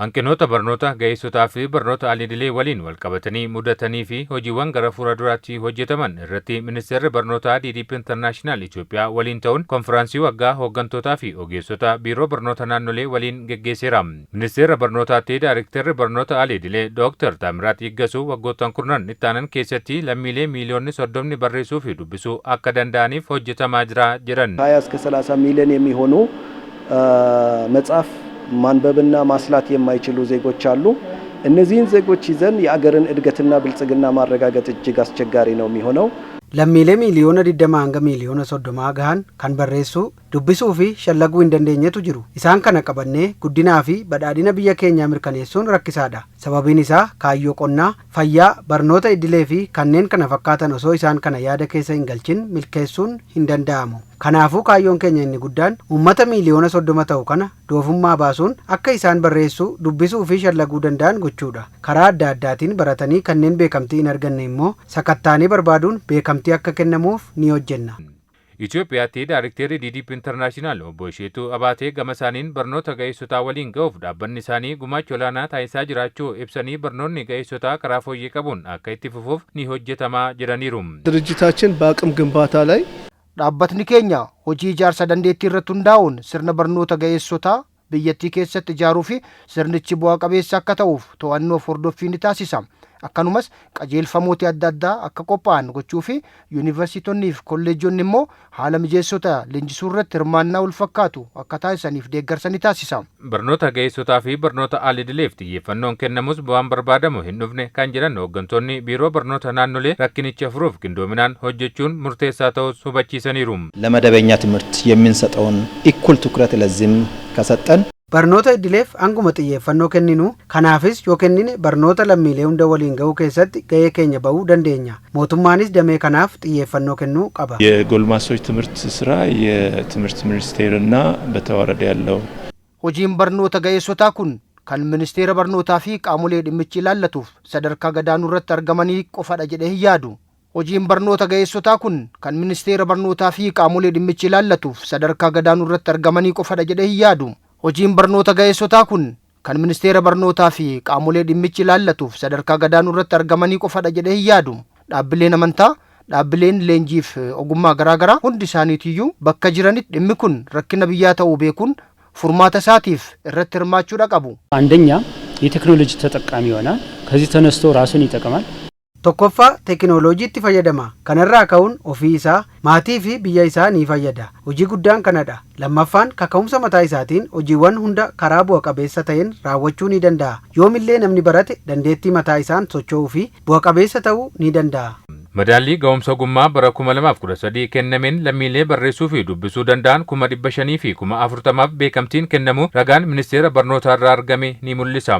Hanqinoota barnoota ga'eessotaa fi barnoota idilee waliin wal qabatanii mudatanii fi hojiiwwan gara fuula duratti hojjetaman irratti Ministeerri Barnootaa Internaashinaal Itoophiyaa waliin ta'uun konfiraansii waggaa hooggantootaa fi ogeessota biiroo barnoota naannolee waliin geggeesseera. Ministeera Barnootaatti Daayirektarri Barnoota idilee Dr. Taamiraat Yiggasuu waggootaan kurnan itti aanan keessatti lammiilee miiliyoonni 30 barreessuu fi dubbisuu akka danda'aniif hojjetamaa jira jedhan. 20-30 ሚሊዮን የሚሆኑ መጽሐፍ ማንበብና ማስላት የማይችሉ ዜጎች አሉ። እነዚህን ዜጎች ይዘን የአገርን እድገትና ብልጽግና ማረጋገጥ እጅግ አስቸጋሪ ነው የሚሆነው። lammiilee miiliyoona 20 hanga miiliyoona 30 gahan kan barreessuu dubbisuu fi shallaguu hin dandeenyetu jiru. Isaan kana qabannee guddinaa fi badhaadhina biyya keenyaa mirkaneessuun rakkisaadha. Sababiin isaa kaayyoo qonnaa, fayyaa, barnoota idilee fi kanneen kana fakkaatan osoo isaan kana yaada keessa hin galchin milkeessuun hin danda'amu. Kanaafuu kaayyoon keenya inni guddaan uummata miiliyoona 30 ta'u kana doofummaa baasuun akka isaan barreessuu, dubbisuu fi shallaguu danda'an gochuudha. Karaa adda addaatiin baratanii kanneen beekamtii hin arganne immoo sakattaanii barbaaduun beekamtii akka kennamuuf ni hojjenna. Itoophiyaatti Daayirektarri Internaashinaal obbo Isheetuu Abaatee gama isaaniin barnoota ga'eessotaa waliin ga'uuf dhaabbanni isaanii gumaacha olaanaa taasisaa jiraachuu ibsanii barnoonni ga'eessotaa karaa fooyyee qabuun akka itti fufuuf ni hojjetamaa jedhaniiru. ድርጅታችን በአቅም ግንባታ ላይ dhaabbatni keenya hojii ijaarsa dandeettii irratti hundaa'uun sirna barnoota ga'eessotaa biyyattii keessatti ijaaruu fi sirnichi bu'aa qabeessa akka ta'uuf to'annoo fi hordoffii ni taasisa. Akkanumas qajeelfamoota adda addaa akka qophaa'an gochuu fi yuunivarsiitonnii fi kolleejjonni immoo haala mijeessota leenjisuu irratti hirmaannaa wal fakkaatu akka taasisaniif deeggarsa ni taasisa. Barnoota ga'eessotaa fi barnoota idileef xiyyeeffannoon kennamus bu'aan barbaadamu hin dhufne kan jedhan hooggantoonni biiroo barnoota naannolee rakkinicha furuuf qindoominaan hojjechuun murteessaa ta'us hubachiisaniiru. ለመደበኛ ትምህርት የምንሰጠውን እኩል ትኩረት ለዚህም ከሰጠን barnoota idileef hanguma xiyyeeffannoo kenninu kanaafis yoo kennine barnoota lammiilee hunda waliin ga'uu keessatti ga'ee keenya ba'uu dandeenya. Mootummaanis damee kanaaf xiyyeeffannoo kennuu qaba. የጎልማሶች ትምህርት ስራ የትምህርት ሚኒስቴርና በተዋረደ ያለው hojiin barnoota ga'eessotaa kun kan ministeera barnootaa fi qaamolee dhimmichi ilaallatuuf sadarkaa gadaanuu irratti argamanii qofadha jedhee hin yaadu. hojiin barnoota ga'eessotaa kun kan ministeera barnootaa fi qaamolee dhimmichi ilaallatuuf sadarkaa gadaanuu irratti argamanii qofadha jedhee hin yaadu. hojiin barnoota ga'eessotaa kun kan ministeera barnootaa fi qaamolee dhimmichi ilaallatuuf sadarkaa gadaanuu irratti argamanii qofadha jedhee hin yaadu. Dhaabbileen amantaa, dhaabbileen leenjiif ogummaa garaagaraa hundi isaaniitiyyuu bakka jiranitti dhimmi kun rakkina biyyaa ta'uu beekuun furmaata isaatiif irratti hirmaachuudha qabu. አንደኛ የቴክኖሎጂ ተጠቃሚ ይሆናል። ከዚህ ተነስቶ ራሱን ይጠቅማል። tokkoffaa teekinooloojiitti fayyadama. Kanarraa ka'uun ofii isaa, maatii fi biyya isaa ni fayyada. Hojii guddaan kanadha. Lammaffaan kaka'umsa mataa isaatiin hojiiwwan hunda karaa bu'a qabeessa ta'een raawwachuu ni danda'a. Yoomillee namni barate dandeettii mataa isaan socho'uu fi bu'a qabeessa ta'uu ni danda'a. Madaallii ga'umsa ogummaa bara 2013 kennameen lammiilee barreessuu fi dubbisuu danda'an 500,000 fi 40,000 beekamtiin kennamu ragaan Ministeera Barnootaa irraa argame ni mul'isa.